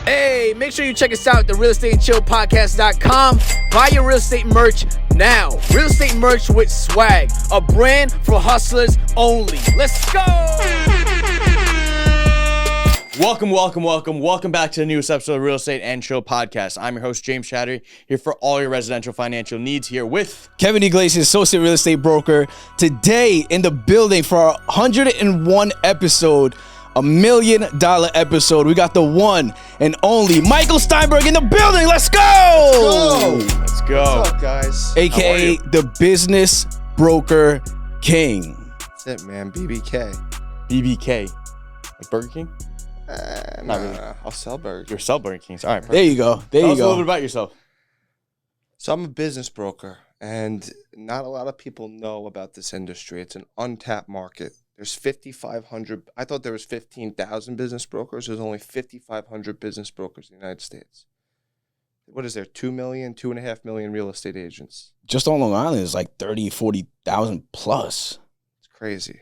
Hey, make sure you check us out at the realestateandchillpodcast.com. Buy your real estate merch now. Real estate merch with swag. A brand for hustlers only. Let's go! Welcome back to the newest episode of Real Estate and Chill Podcast. I'm your host, James Chattery, here for all your residential financial needs, here with Kevin Iglesias, associate real estate broker. Today in the building for our 101 episode, $1 million episode. We got the one and only Michael Steinberg in the building. Let's go! Let's go. What's up, guys? AKA the Business Broker King. That's it, man. BBK. BBK. Like Burger King? Not really. I'll sell burgers. You're sell Burger Kings. All right, perfect. There you go. Tell us a little bit about yourself. So I'm a business broker, and not a lot of people know about this industry. It's an untapped market. There's 5,500. I thought there was 15,000 business brokers. There's only 5,500 business brokers in the United States. What is there? 2 million, 2.5 million real estate agents. Just on Long Island is like 30, 40,000 plus. It's crazy.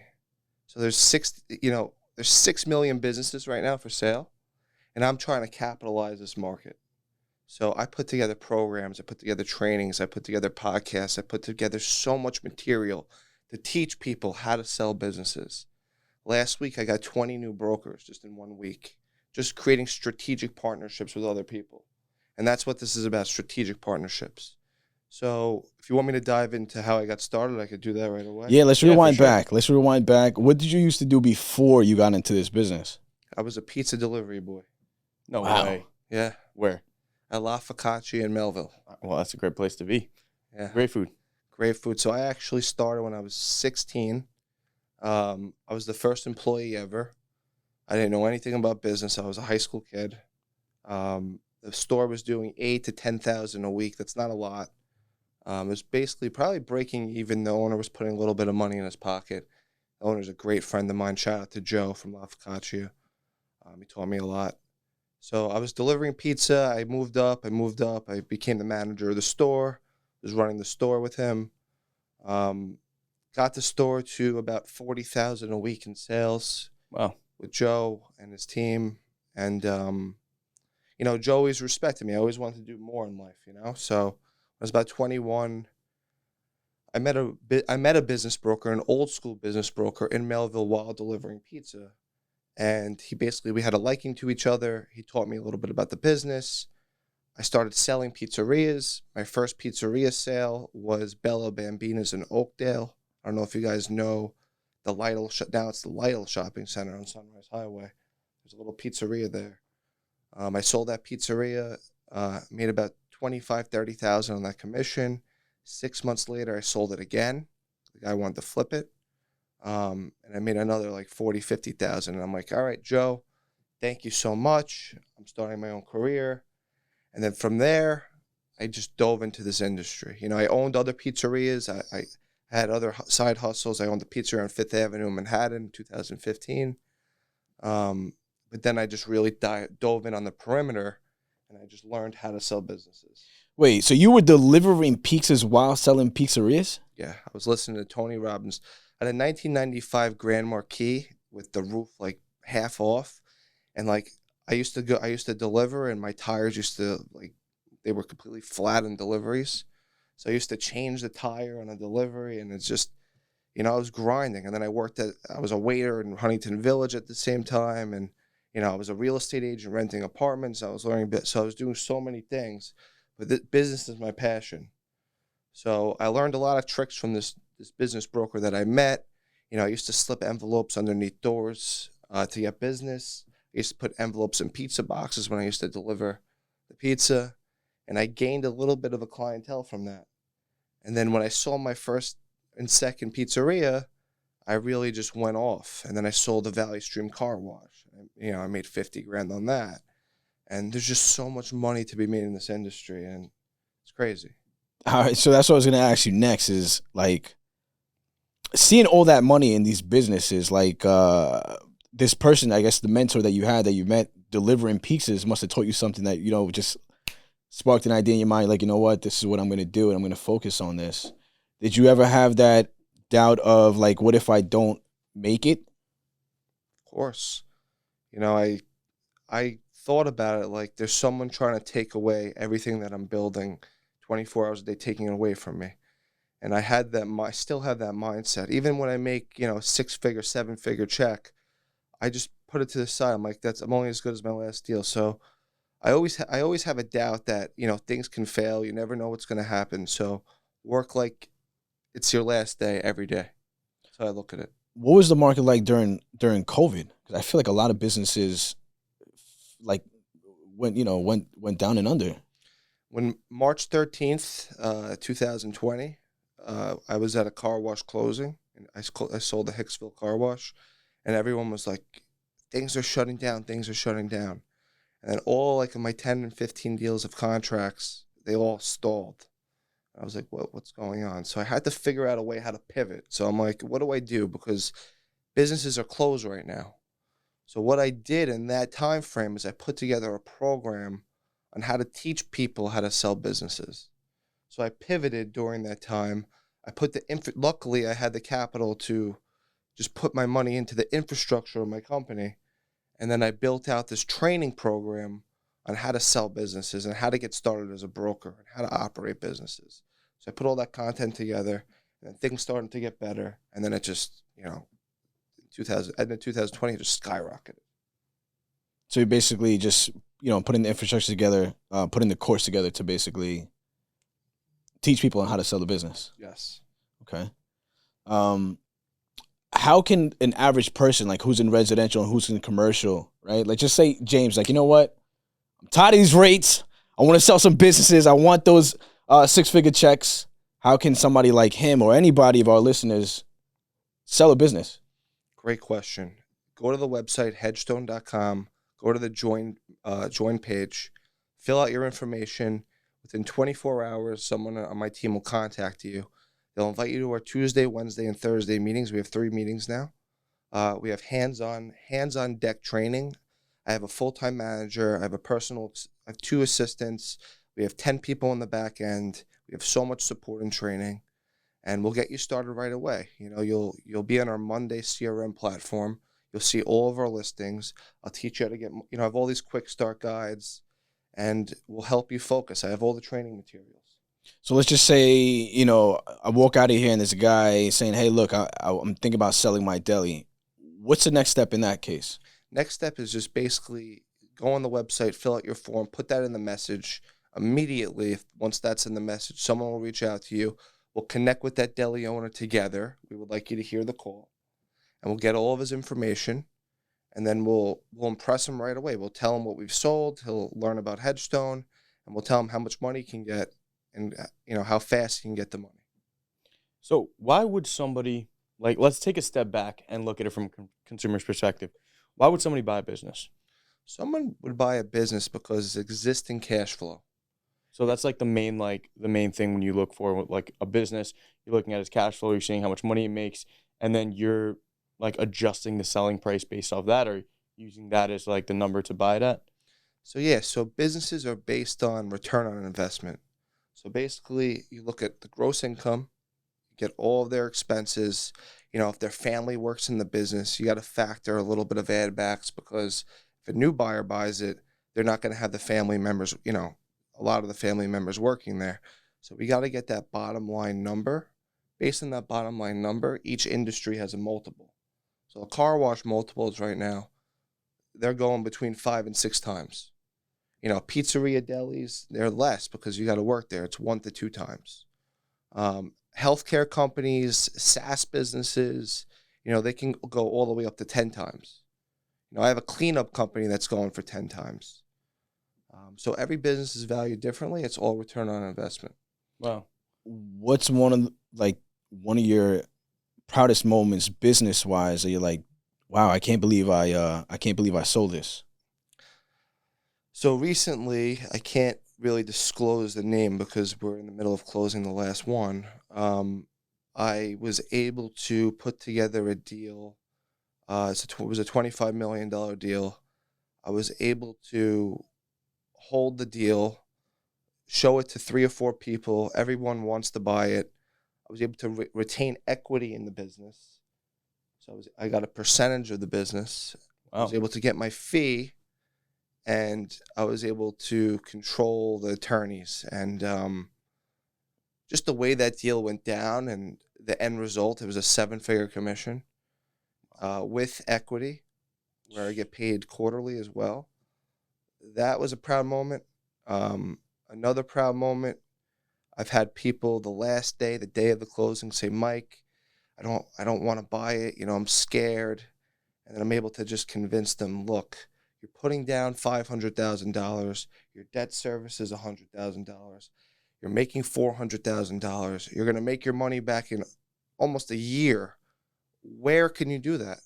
So there's 6 million businesses right now for sale, and I'm trying to capitalize this market. So I put together programs, I put together trainings, I put together podcasts, I put together so much material to teach people how to sell businesses. Last week, I got 20 new brokers just in 1 week, just creating strategic partnerships with other people. And that's what this is about, strategic partnerships. So if you want me to dive into how I got started, I could do that right away. Yeah, let's rewind for sure. back. Let's rewind back. What did you used to do before you got into this business? I was a pizza delivery boy. No Wow. way. Yeah. Where? At La Focaccia in Melville. Well, that's a great place to be. Yeah. Great food. Great food. So I actually started when I was 16. I was the first employee ever. I didn't know anything about business. I was a high school kid. The store was doing 8,000 to 10,000 a week. That's not a lot. It was basically probably breaking even. The owner was putting a little bit of money in his pocket. The owner's a great friend of mine. Shout out to Joe from La Focaccia. He taught me a lot. So I was delivering pizza. I moved up. I became the manager of the store. Was running the store with him. Got the store to about 40,000 a week in sales. Wow. With Joe and his team. And, Joe always respected me. I always wanted to do more in life, So I was about 21. I met a business broker, an old school business broker in Melville while delivering pizza. And we had a liking to each other. He taught me a little bit about the business. I started selling pizzerias. My first pizzeria sale was Bella Bambina's in Oakdale. I don't know if you guys know the Lytle. Now it's the Lytle Shopping Center on Sunrise Highway. There's a little pizzeria there. I sold that pizzeria, made about $25,000, $30,000 on that commission. 6 months later, I sold it again. The guy wanted to flip it. And I made another like $40,000, $50,000. And I'm like, all right, Joe, thank you so much. I'm starting my own career. And then from there, I just dove into this industry. I owned other pizzerias. I had other side hustles. I owned a pizzeria on 5th Avenue in Manhattan in 2015. But then I just really dove in on the perimeter, and I just learned how to sell businesses. Wait, so you were delivering pizzas while selling pizzerias? Yeah, I was listening to Tony Robbins. I had a 1995 Grand Marquis with the roof like half off, and like I used to deliver, and my tires they were completely flat in deliveries. So I used to change the tire on a delivery, and it's just, I was grinding. And then I was a waiter in Huntington Village at the same time, and I was a real estate agent renting apartments. I was learning so I was doing so many things, but business is my passion. So I learned a lot of tricks from this business broker that I met. I used to slip envelopes underneath doors to get business. I used to put envelopes in pizza boxes when I used to deliver the pizza, and I gained a little bit of a clientele from that. And then when I sold my first and second pizzeria, I really just went off. And then I sold the Valley Stream car wash. I made $50,000 on that. And there's just so much money to be made in this industry, and it's crazy. All right, so that's what I was going to ask you next is, like, seeing all that money in these businesses, like this person, I guess the mentor that you met delivering pizzas must have taught you something that, just sparked an idea in your mind, like, you know what, this is what I'm going to do, and I'm going to focus on this. Did you ever have that doubt of, like, what if I don't make it? Of course. I thought about it like there's someone trying to take away everything that I'm building 24 hours a day, taking it away from me. And I had that, I still have that mindset. Even when I make, a 6-figure, 7-figure check, I just put it to the side. I'm like, I'm only as good as my last deal. So I always have a doubt that, things can fail. You never know what's going to happen. So work like it's your last day every day. That's how I look at it. What was the market like during COVID? Because I feel like a lot of businesses like went down and under. When March 13th, 2020, I was at a car wash closing, and I sold the Hicksville car wash, and everyone was like, things are shutting down, things are shutting down. And then all like my 10 and 15 deals of contracts, they all stalled. I was like, what's going on? So I had to figure out a way how to pivot. So I'm like, what do I do? Because businesses are closed right now. So what I did in that time frame is I put together a program on how to teach people how to sell businesses. So I pivoted during that time. I put luckily I had the capital to just put my money into the infrastructure of my company. And then I built out this training program on how to sell businesses and how to get started as a broker and how to operate businesses. So I put all that content together, and then things started to get better. And then it just, end of 2020, it just skyrocketed. So you basically just, putting the infrastructure together, putting the course together to basically teach people on how to sell the business. Yes. Okay. How can an average person, like who's in residential and who's in commercial, right? Like just say James, like, you know what? I'm tired of these rates. I want to sell some businesses. I want those 6-figure checks. How can somebody like him or anybody of our listeners sell a business? Great question. Go to the website, hedgestone.com. Go to the join page. Fill out your information. Within 24 hours, someone on my team will contact you. They'll invite you to our Tuesday, Wednesday, and Thursday meetings. We have 3 meetings now. We have hands-on deck training. I have a full-time manager. I have 2 assistants. We have 10 people in the back end. We have so much support and training, and we'll get you started right away. You'll be on our Monday CRM platform. You'll see all of our listings. I'll teach you how to get, I have all these quick start guides, and we'll help you focus. I have all the training materials. So let's just say, I walk out of here and there's a guy saying, hey, look, I'm thinking about selling my deli. What's the next step in that case? Next step is just basically go on the website, fill out your form, put that in the message. Immediately, once that's in the message, someone will reach out to you. We'll connect with that deli owner together. We would like you to hear the call. And we'll get all of his information. And then we'll impress him right away. We'll tell him what we've sold. He'll learn about Hedgestone. And we'll tell him how much money he can get and how fast he can get the money. So why would somebody, let's take a step back and look at it from a consumer's perspective. Why would somebody buy a business? Someone would buy a business because it's existing cash flow. So that's the main thing when you look for a business, you're looking at its cash flow, you're seeing how much money it makes, and then you're adjusting the selling price based off that, or using that as the number to buy it at. So businesses are based on return on investment. So basically you look at the gross income, get all of their expenses. If their family works in the business, you got to factor a little bit of add backs, because if a new buyer buys it, they're not going to have the family members, a lot of the family members working there. So we got to get that bottom line number. Based on that bottom line number, each industry has a multiple. So the car wash multiples right now, they're going between 5 and 6 times. Pizzeria delis, they're less because you got to work there. It's 1 to 2 times. Healthcare companies, SaaS businesses, they can go all the way up to 10 times. I have a cleanup company that's going for 10 times. So every business is valued differently. It's all return on investment. Wow. What's one of your proudest moments business wise that you're like, wow, I can't believe I sold this? So recently, I can't really disclose the name because we're in the middle of closing the last one. I was able to put together a deal. It was a $25 million deal. I was able to hold the deal, show it to 3 or 4 people. Everyone wants to buy it. I was able to retain equity in the business. So I got a percentage of the business. Wow. I was able to get my fee, and I was able to control the attorneys and just the way that deal went down and the end result. It was a 7-figure commission with equity, where I get paid quarterly as well. That was a proud moment. Another proud moment. I've had people the last day, the day of the closing, say, "Mike, I don't want to buy it. I'm scared," and then I'm able to just convince them, "Look, you're putting down $500,000. Your debt service is $100,000. You're making $400,000. You're going to make your money back in almost a year. Where can you do that?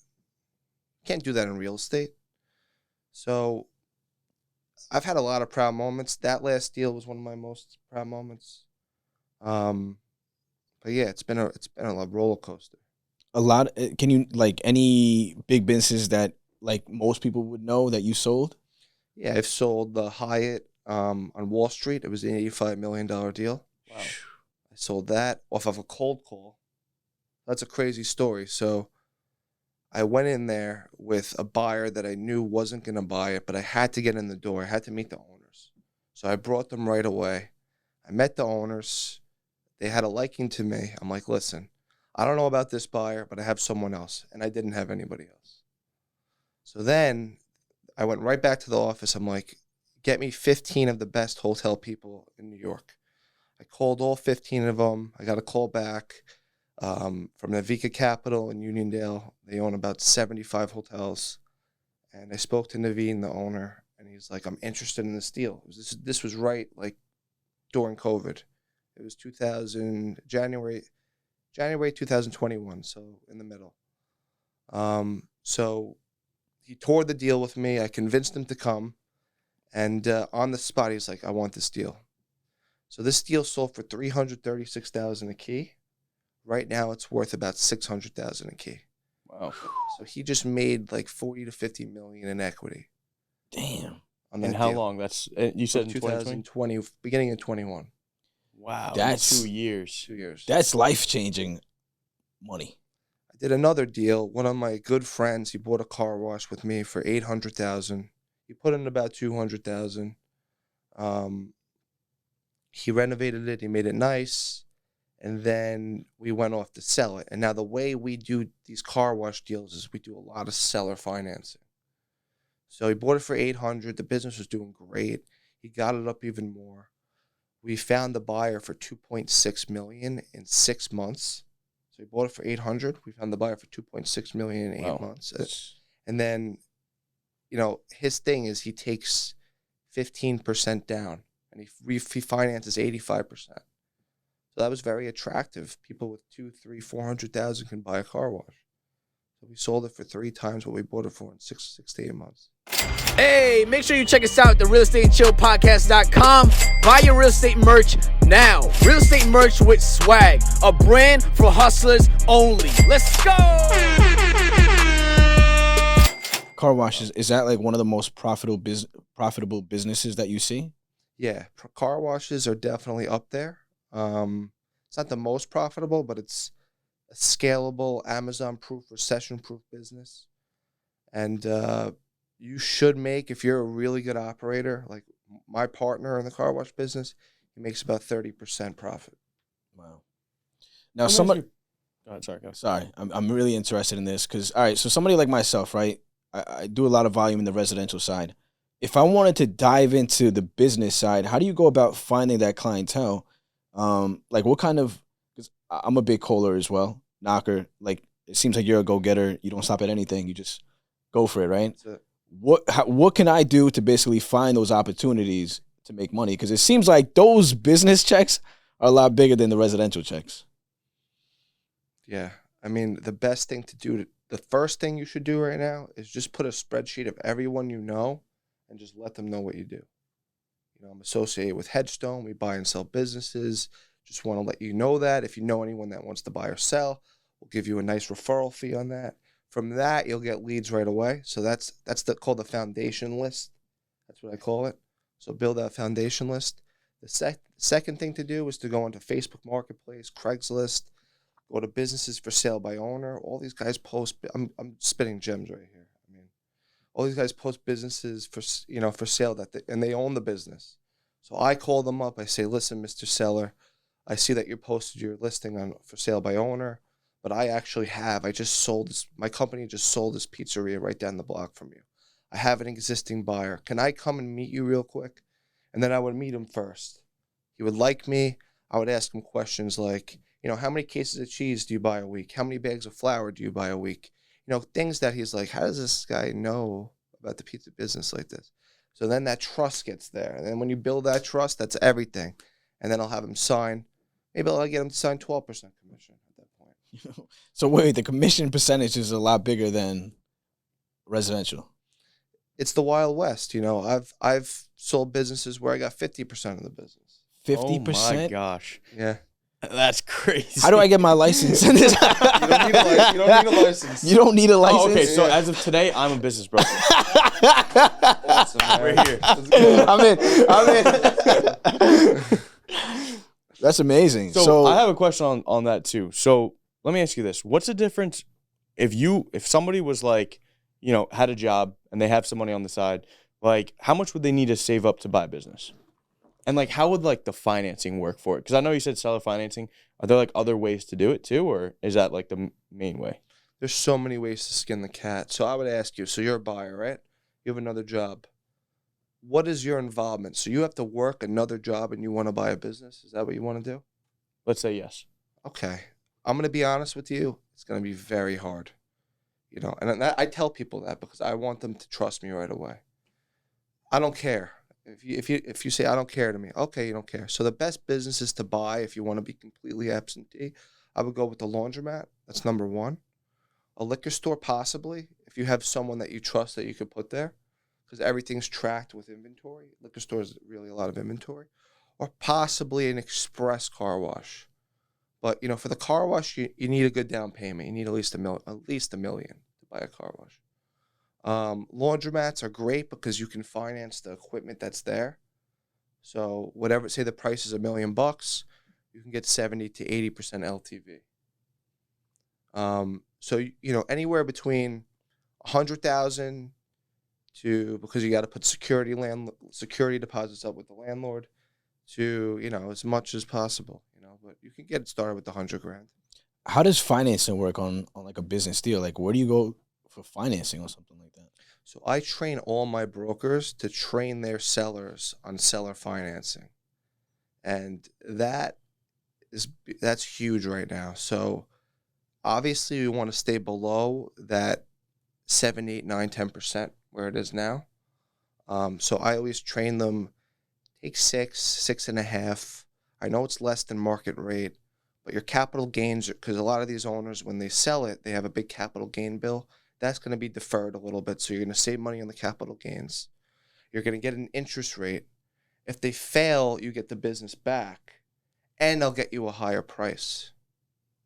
You can't do that in real estate." So I've had a lot of proud moments. That last deal was one of my most proud moments. But yeah, it's been a roller coaster. A lot. Can you like any big businesses that like most people would know that you sold? Yeah, I've sold the Hyatt on Wall Street. It was an $85 million deal. Wow. I sold that off of a cold call. That's a crazy story. So I went in there with a buyer that I knew wasn't going to buy it, but I had to get in the door. I had to meet the owners. So I brought them right away. I met the owners. They had a liking to me. I'm like, "Listen, I don't know about this buyer, but I have someone else." And I didn't have anybody else. So then I went right back to the office. I'm like, "Get me 15 of the best hotel people in New York." I called all 15 of them. I got a call back from the Vika Capital in Uniondale. They own about 75 hotels. And I spoke to Naveen, the owner, and he's like, "I'm interested in this deal." This was right like during COVID. It was January 2021, so in the middle. So he toured the deal with me. I convinced him to come. And on the spot, he's like, "I want this deal." So this deal sold for $336,000 a key. Right now, it's worth about $600,000 a key. Wow. So he just made like 40 to 50 million in equity. Damn. On And that how deal. long? That's you said in 2020. 2020, beginning of 21. Wow. That's- 2 years. 2 years. That's life changing money. I did another deal. One of my good friends, he bought a car wash with me for $800,000. He put in about $200,000. He renovated it. He made it nice. And then we went off to sell it. And now the way we do these car wash deals is we do a lot of seller financing. So he bought it for $800,000. The business was doing great. He got it up even more. We found the buyer for $2.6 million in 6 months. So he bought it for $800,000. We found the buyer for $2.6 million in 8 months. And then, his thing is he takes 15% down, and he finances 85%. So that was very attractive. People with 200,000, 300,000, 400,000 can buy a car wash. So we sold it for 3 times what we bought it for in 6 to 8 months. Hey, make sure you check us out at the realestateandchillpodcast.com. Buy your real estate merch now. Real estate merch with swag. A brand for hustlers only. Let's go! Car washes, is that like one of the most profitable businesses that you see? Yeah, car washes are definitely up there. It's not the most profitable, but it's a scalable, Amazon-proof, recession-proof business. And you should make, if you're a really good operator, like my partner in the car wash business, he makes about 30% profit. Wow. Now, somebody... Go ahead, go. Sorry, I'm really interested in this because, all right, so somebody like myself, right? I do a lot of volume in the residential side. If I wanted to dive into the business side, how do you go about finding that clientele? Like what kind of, because I'm a big caller as well, knocker. Like it seems like you're a go-getter. You don't stop at anything. You just go for it, right? What can I do to basically find those opportunities to make money? Because it seems like those business checks are a lot bigger than the residential checks. Yeah. I mean, the best thing to do, the first thing you should do right now is just put a spreadsheet of everyone you know and just let them know what you do. I'm associated with Headstone. We buy and sell businesses. Just want to let you know that. If you know anyone that wants to buy or sell, we'll give you a nice referral fee on that. From that, you'll get leads right away. So that's called the foundation list. That's what I call it. So build that foundation list. The second thing to do is to go into Facebook Marketplace, Craigslist, go to businesses for sale by owner. All these guys post. I'm spitting gems right here. I mean, all these guys post businesses for sale and they own the business. So I call them up. I say, listen, Mr. Seller, I see that you posted your listing on for sale by owner, but my company just sold this pizzeria right down the block from you. I have an existing buyer. Can I come and meet you real quick? And then I would meet him first. He would like me. I would ask him questions like, how many cases of cheese do you buy a week? How many bags of flour do you buy a week? Things that he's like, how does this guy know about the pizza business like this? So then that trust gets there. And then when you build that trust, that's everything. And then I'll have him sign. Maybe I'll get him to sign 12% commission at that point. So wait, the commission percentage is a lot bigger than residential. It's the Wild West. I've sold businesses where I got 50% of the business. 50%? Oh my gosh. Yeah. That's crazy. How do I get my license in this? You don't need a license. You don't need a license? Oh, okay, so as of today, I'm a business broker. Awesome, man. Right here. I'm in. That's amazing. So I have a question on that too. So let me ask you this. What's the difference if somebody was like, had a job and they have some money on the side, like how much would they need to save up to buy a business? And like how would like the financing work for it? Because I know you said seller financing. Are there like other ways to do it too, or is that like the main way? There's so many ways to skin the cat. So I would ask you, so you're a buyer, right? You have another job. What is your involvement? So you have to work another job and you want to buy a business? Is that what you want to do? Let's say yes. Okay. I'm going to be honest with you. It's going to be very hard. And I tell people that because I want them to trust me right away. I don't care. If you say I don't care to me, okay, you don't care. So the best businesses to buy if you want to be completely absentee, I would go with the laundromat. That's number one. A liquor store possibly, if you have someone that you trust that you could put there, because everything's tracked with inventory. Liquor stores really a lot of inventory. Or possibly an express car wash. But for the car wash, you need a good down payment. You need at least $1 million to buy a car wash. Laundromats are great because you can finance the equipment that's there. So whatever, say the price is $1 million, you can get 70 to 80% LTV. So anywhere between 100,000 to, because you got to put security deposits up with the landlord, to as much as possible. But you can get started with the $100,000. How does financing work on like a business deal? Like where do you go for financing or something like that? So I train all my brokers to train their sellers on seller financing. And that's huge right now. So obviously we want to stay below that 7, 8, 9, 10% where it is now. So I always train them, take 6.5. I know it's less than market rate, but your capital gains, because a lot of these owners, when they sell it, they have a big capital gain bill. That's going to be deferred a little bit. So you're going to save money on the capital gains. You're going to get an interest rate. If they fail, you get the business back, and they'll get you a higher price.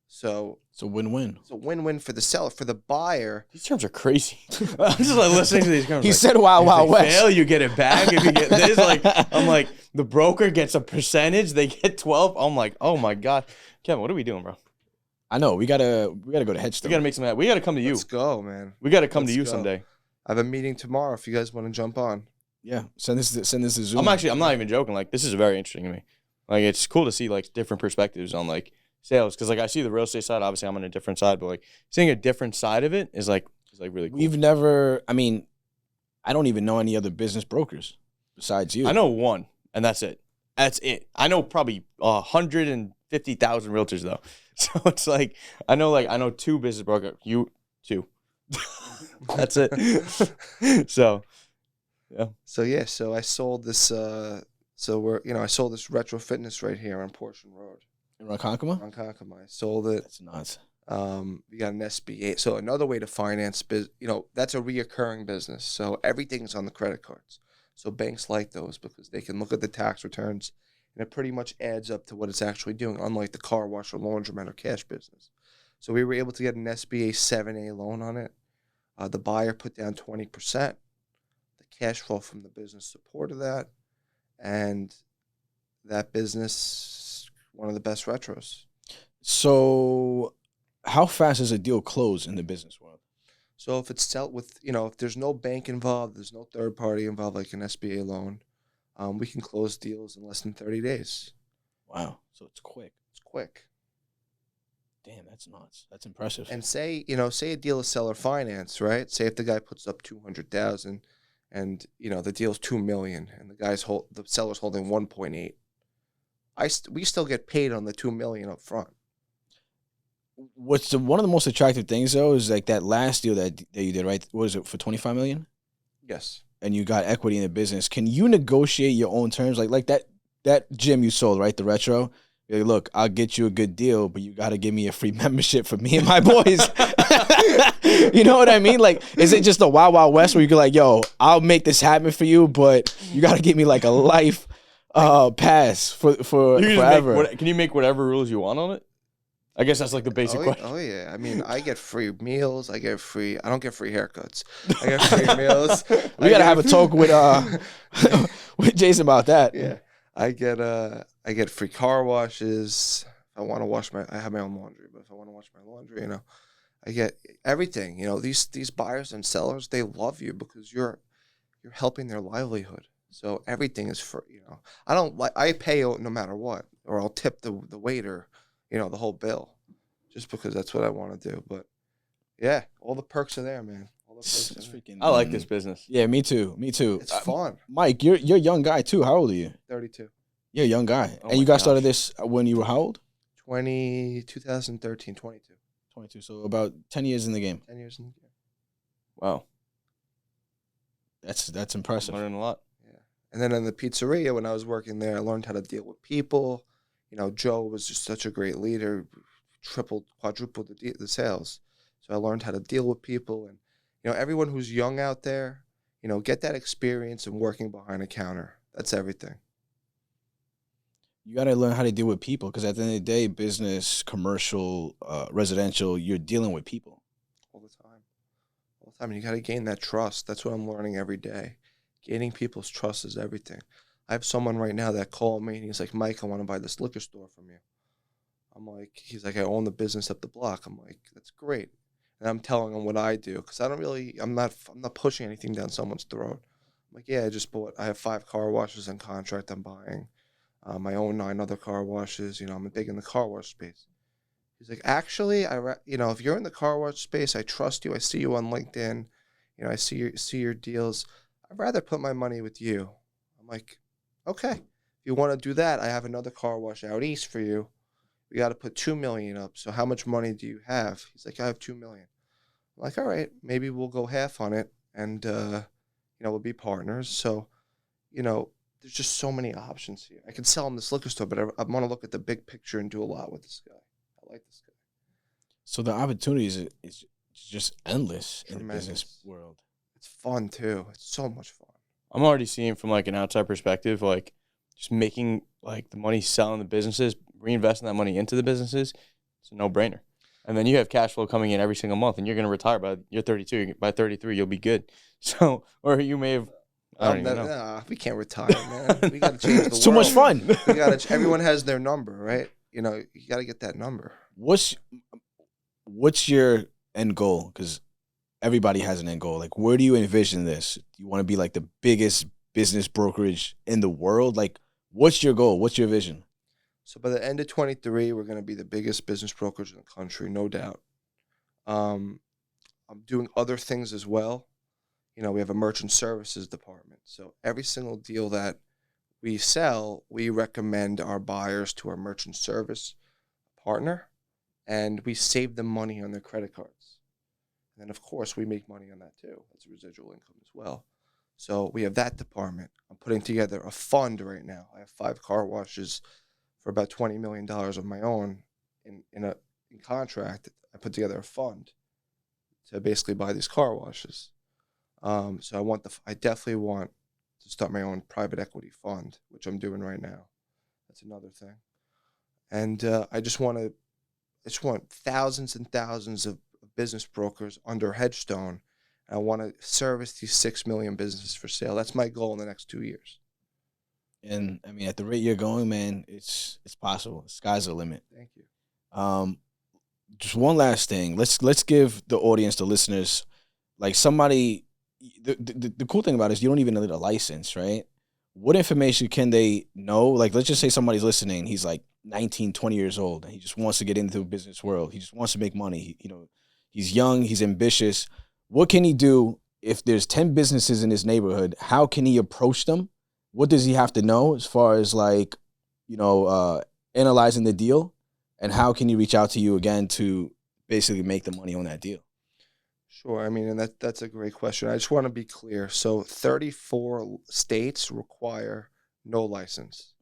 So it's a win-win. It's a win-win for the seller. For the buyer, these terms are crazy. I'm just like listening to these terms. He said Wild Wild West. Fail, you get it back. If you get this, I'm like, the broker gets a percentage. They get 12. I'm like, oh my god, Kevin, what are we doing, bro? I know we gotta go to Headstone. We gotta make some. We gotta come to you. Let's go, man. We gotta come to you someday. I have a meeting tomorrow. If you guys want to jump on. Yeah, send this to Zoom. I'm not even joking. Like this is very interesting to me. Like it's cool to see like different perspectives on like sales, because like I see the real estate side. Obviously, I'm on a different side, but like seeing a different side of it is like really cool. We've never. I mean, I don't even know any other business brokers besides you. I know one, and that's it. That's it. I know probably 150,000 realtors though. So it's like I know 2 business brokers. You 2. That's it. So yeah. So I sold this. I sold this retro fitness right here on Portion Road. In Ronkonkoma? Ronkonkoma. I sold it. That's nuts. We got an SBA. So another way to finance, that's a reoccurring business. So everything's on the credit cards. So banks like those because they can look at the tax returns and it pretty much adds up to what it's actually doing, unlike the car wash or laundromat or cash business. So we were able to get an SBA 7A loan on it. The buyer put down 20%. The cash flow from the business supported that. And that business, one of the best retros. So how fast does a deal close in the business world? So if it's if there's no bank involved, there's no third party involved like an SBA loan, we can close deals in less than 30 days. Wow. So it's quick. It's quick. Damn, that's nuts. That's impressive. And say a deal is seller finance, right? Say if the guy puts up 200,000 and, the deal's 2 million and the seller's holding 1.8. We still get paid on the 2 million up front. What's one of the most attractive things though is like that last deal that you did, right? What was it, for 25 million? Yes. And you got equity in the business. Can you negotiate your own terms? Like that gym you sold, right? The retro. You're like, look, I'll get you a good deal, but you got to give me a free membership for me and my boys. You know what I mean? Like, is it just a Wild Wild West where you go like, yo, I'll make this happen for you, but you got to give me like a life pass for forever. Can you make whatever rules you want on it? I guess that's like the basic question. Oh yeah, I mean, I get free meals. I don't get free haircuts. I get free meals. We gotta have a talk with with Jason about that. Yeah, I get free car washes. If I want to I have my own laundry, but if I want to wash my laundry, I get everything. These buyers and sellers, they love you because you're helping their livelihood. So everything is free. I pay no matter what, or I'll tip the waiter. The whole bill, just because that's what I want to do. But yeah, all the perks are there, man. All the perks are there. I like this business. Yeah, me too. It's fun. Mike, you're a young guy too. How old are you? 32. You're a young guy. Oh and you guys started this when you were how old? 2013, 22. 22. So about 10 years in the game. 10 years in the game. Wow. That's impressive. Learning a lot. Yeah. And then in the pizzeria, when I was working there, I learned how to deal with people. Joe was just such a great leader, quadrupled the sales. So I learned how to deal with people. And, everyone who's young out there, get that experience in working behind a counter. That's everything. You got to learn how to deal with people because at the end of the day, business, commercial, residential, you're dealing with people. All the time. All the time. And you got to gain that trust. That's what I'm learning every day. Gaining people's trust is everything. I have someone right now that called me and he's like, Mike, I want to buy this liquor store from you. He's like, I own the business up the block. I'm like, that's great. And I'm telling him what I do because I'm not pushing anything down someone's throat. I'm like, yeah, I have 5 car washes in contract I'm buying. I own 9 other car washes. I'm big in the car wash space. He's like, actually, if you're in the car wash space, I trust you. I see you on LinkedIn. I see your deals. I'd rather put my money with you. I'm like, okay, if you want to do that, I have another car wash out east for you. We got to put $2 million up. So how much money do you have? He's like, I have $2 million. I'm like, all right, maybe we'll go half on it, and we'll be partners. So, there's just so many options here. I could sell him this liquor store, but I want to look at the big picture and do a lot with this guy. I like this guy. So the opportunities is just endless Tremendous. In the business world. It's fun too. It's so much fun. I'm already seeing from like an outside perspective, like just making like the money selling the businesses, reinvesting that money into the businesses. It's a no-brainer. And then you have cash flow coming in every single month, and you're going to retire you're 32. By 33, you'll be good. So, or you may have. I don't even know. Nah, we can't retire, man. We got to change the world. It's too much fun. Everyone has their number, right? You got to get that number. What's your end goal? Because everybody has an end goal. Like, where do you envision this? You want to be like the biggest business brokerage in the world? Like, what's your goal? What's your vision? So by the end of 23, we're going to be the biggest business brokerage in the country, no doubt. I'm doing other things as well. We have a merchant services department. So every single deal that we sell, we recommend our buyers to our merchant service partner, and we save them money on their credit cards. And then, of course, we make money on that too. That's residual income as well. So we have that department. I'm putting together a fund right now. I have 5 car washes for about $20 million of my own in contract. I put together a fund to basically buy these car washes. So I definitely want to start my own private equity fund, which I'm doing right now. That's another thing. And I just want thousands and thousands of business brokers under Headstone. And I want to service these 6 million businesses for sale. That's my goal in the next 2 years. And I mean, at the rate you're going, man, it's possible. The sky's the limit. Thank you. Just one last thing. Let's give the audience, the listeners, like somebody, the cool thing about it is you don't even need a license, right? What information can they know? Like, let's just say somebody's listening. He's like 19, 20 years old, and he just wants to get into the business world. He just wants to make money. He's young. He's ambitious. What can he do if there's 10 businesses in his neighborhood? How can he approach them? What does he have to know as far as like, analyzing the deal? And how can he reach out to you again to basically make the money on that deal? Sure. I mean, and that's a great question. I just want to be clear. So 34 states require no license.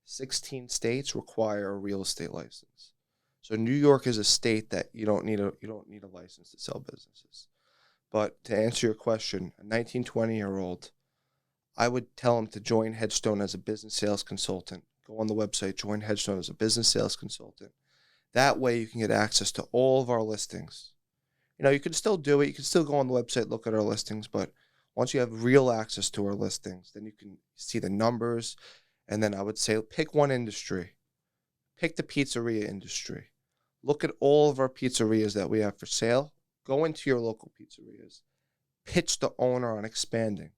16 states require a real estate license. So New York is a state that you don't need a license to sell businesses. But to answer your question, a 19, 20-year-old, I would tell him to join Headstone as a business sales consultant. Go on the website, join Headstone as a business sales consultant. That way you can get access to all of our listings. You can still do it. You can still go on the website, look at our listings, but once you have real access to our listings, then you can see the numbers. And then I would say pick one industry. Pick the pizzeria industry. Look at all of our pizzerias that we have for sale. Go into your local pizzerias. Pitch the owner on expanding.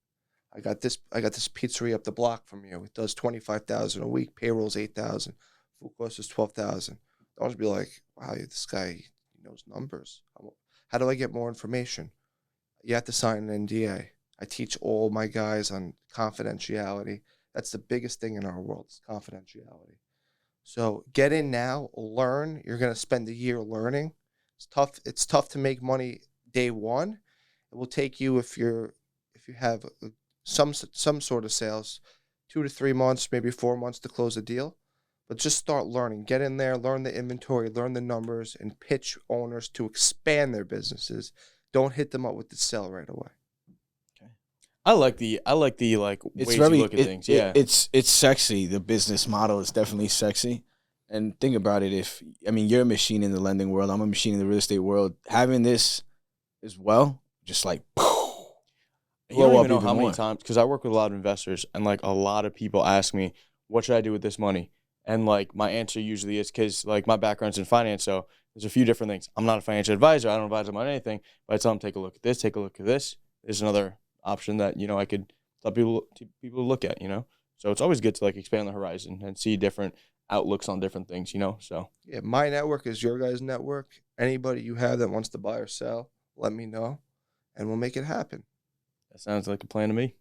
I got this pizzeria up the block from you. It does $25,000 a week. Payroll's $8,000. Food cost is $12,000. Don't just be like, wow, this guy knows numbers. How do I get more information? You have to sign an NDA. I teach all my guys on confidentiality. That's the biggest thing in our world, is confidentiality. So get in now, learn. You're going to spend a year learning. It's tough to make money day one. It will take you, if you have some sort of sales, 2 to 3 months, maybe 4 months to close a deal. But just start learning. Get in there, learn the inventory, learn the numbers, and pitch owners to expand their businesses. Don't hit them up with the sell right away. Okay. I like the ways you look at things. Yeah, it's sexy. The business model is definitely sexy. And think about it. You're a machine in the lending world. I'm a machine in the real estate world. Having this as well, just like, you don't even know how many times, because I work with a lot of investors, and like a lot of people ask me, what should I do with this money? And like my answer usually is, because like my background's in finance, so there's a few different things. I'm not a financial advisor. I don't advise them on anything, but I tell them, take a look at this, take a look at this. There's another option that, I could tell people to look at, So it's always good to like expand the horizon and see different outlooks on different things, So yeah, my network is your guys' network. Anybody you have that wants to buy or sell, let me know, and we'll make it happen. That sounds like a plan to me.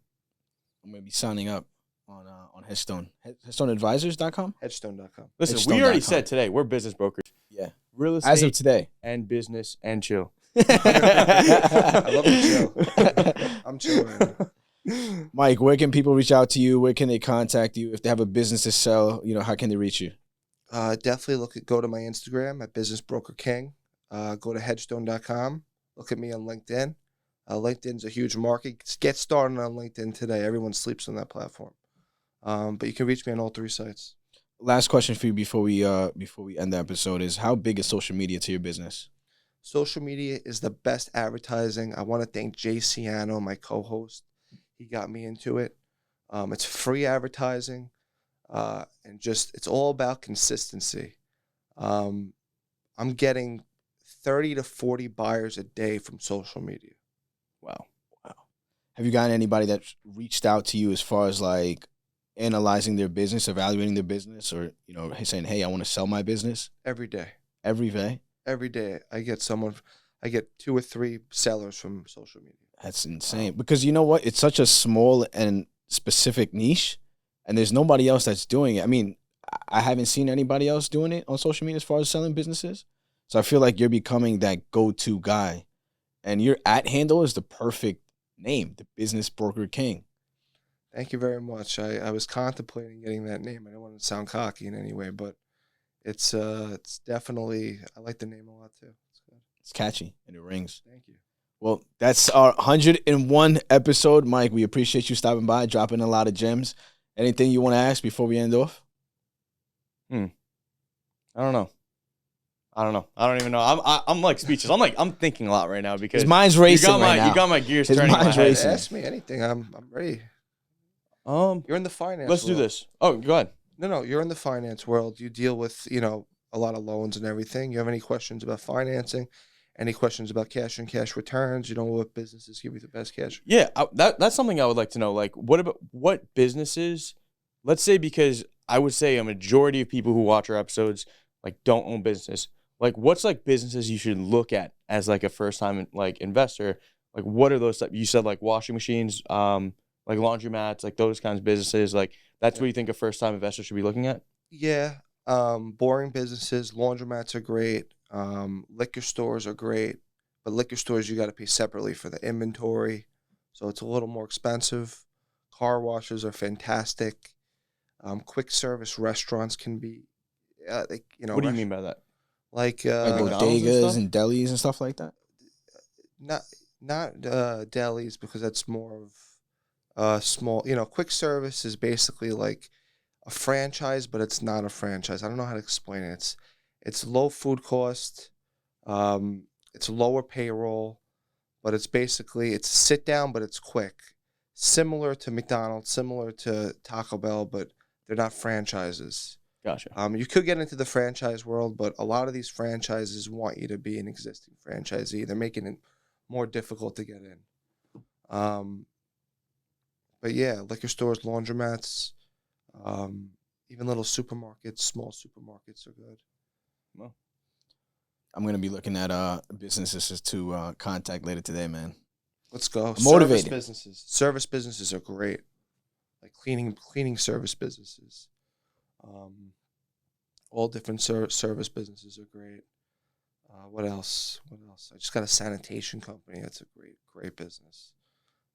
I'm gonna be signing up on Headstone. HeadstoneAdvisors.com? Headstone.com. Listen, we already said today we're business brokers. Yeah. Real estate as of today. And business and chill. I love the chill. I'm chill right now. Mike, where can people reach out to you? Where can they contact you? If they have a business to sell, how can they reach you? Definitely go to my Instagram at Business Broker King. Go to Headstone.com. Look at me on LinkedIn. LinkedIn's a huge market. Get started on LinkedIn today. Everyone sleeps on that platform. But you can reach me on all 3 sites. Last question for you before we end the episode is, how big is social media to your business? Social media is the best advertising. I want to thank Jay Ciano, my co-host. He got me into it. It's free advertising, and just it's all about consistency. I'm getting 30 to 40 buyers a day from social media. Wow. Have you gotten anybody that reached out to you as far as like analyzing their business, evaluating their business, or saying, "Hey, I want to sell my business"? Every day. Every day. Every day, I get 2 or 3 sellers from social media. That's insane. Because you know what? It's such a small and specific niche, and there's nobody else that's doing it. I haven't seen anybody else doing it on social media as far as selling businesses. So I feel like you're becoming that go-to guy. And your @handle is the perfect name, the Business Broker King. Thank you very much. I was contemplating getting that name. I don't want to sound cocky in any way, but it's definitely, I like the name a lot too. It's good. It's catchy and it rings. Thank you. Well, that's our 101 episode. Mike, we appreciate you stopping by, dropping a lot of gems. Anything you want to ask before we end off? I don't know. I don't even know. I'm like speechless. I'm thinking a lot right now because his mind's racing right now. You got my gears turning. Mind's racing. Ask me anything. I'm ready. You're in the finance. Let's do this. Oh, go ahead. No, you're in the finance world. You deal with a lot of loans and everything. You have any questions about financing, Any questions about cash and cash returns? You know what businesses give you the best cash? Yeah, that's something I would like to know. Like, what businesses? Let's say, because I would say a majority of people who watch our episodes like don't own business. Like, what's like businesses you should look at as like a first time like investor? Like, what are those? You said like washing machines, like laundromats, like those kinds of businesses. Like, that's what you think a first time investor should be looking at. Yeah, boring businesses. Laundromats are great. Liquor stores are great, but liquor stores you got to pay separately for the inventory, so it's a little more expensive. Car washes are fantastic. Quick service restaurants can be, What do you mean by that? Like Like McDonald's and bodegas stuff? and delis and stuff like that. not delis, because that's more of small. Quick service is basically like a franchise, but it's not a franchise. I don't know how to explain it. It's low food cost, it's lower payroll, but it's sit down, but it's quick. Similar to McDonald's, similar to Taco Bell, but they're not franchises. Gotcha. You could get into the franchise world, but a lot of these franchises want you to be an existing franchisee. They're making it more difficult to get in. But yeah, liquor stores, laundromats, even little supermarkets, small supermarkets are good. Well, I'm gonna be looking at businesses to contact later today, man. Let's go. Motivated. Service businesses are great. Like cleaning service businesses. All different service businesses are great. What else? I just got a sanitation company. That's a great business.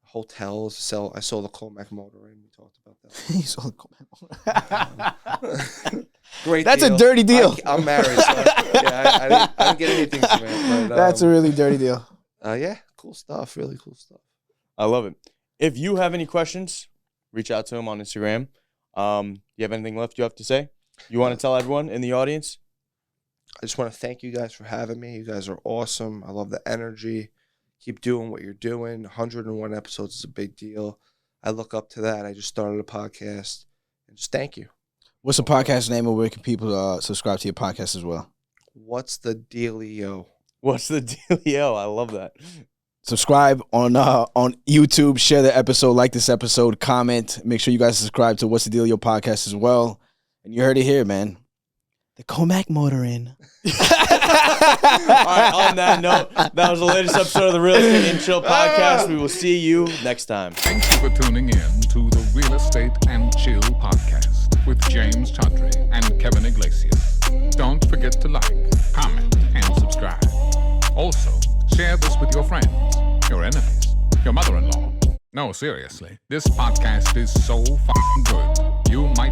Hotels I sold the Comac motor in. We talked about that. You sold the Comac. Great. That's deal. a dirty deal. I'm married, so I didn't get anything from it. But, That's a really dirty deal. Yeah, cool stuff. Really cool stuff. I love it. If you have any questions, reach out to him on Instagram. You have anything left you have to say? You want to tell everyone in the audience? I just want to thank you guys for having me. You guys are awesome. I love the energy. Keep doing what you're doing. 101 episodes is a big deal. I look up to that. I just started a podcast. And just thank you. What's the podcast name, or where can people subscribe to your podcast as well? What's the dealio? What's the dealio? I love that. Subscribe on YouTube. Share the episode. Like this episode. Comment. Make sure you guys subscribe to What's the Dealio podcast as well. And you heard it here, man. The Comac motor in. All right, on that note, that was the latest episode of the Real Estate and Chill podcast. We will see you next time. Thank you for tuning in to the Real Estate and Chill podcast with James Chaudhry and Kevin Iglesias. Don't forget to like, comment, and subscribe. Also, share this with your friends, your enemies, your mother-in-law. No, seriously, this podcast is so fucking good, you might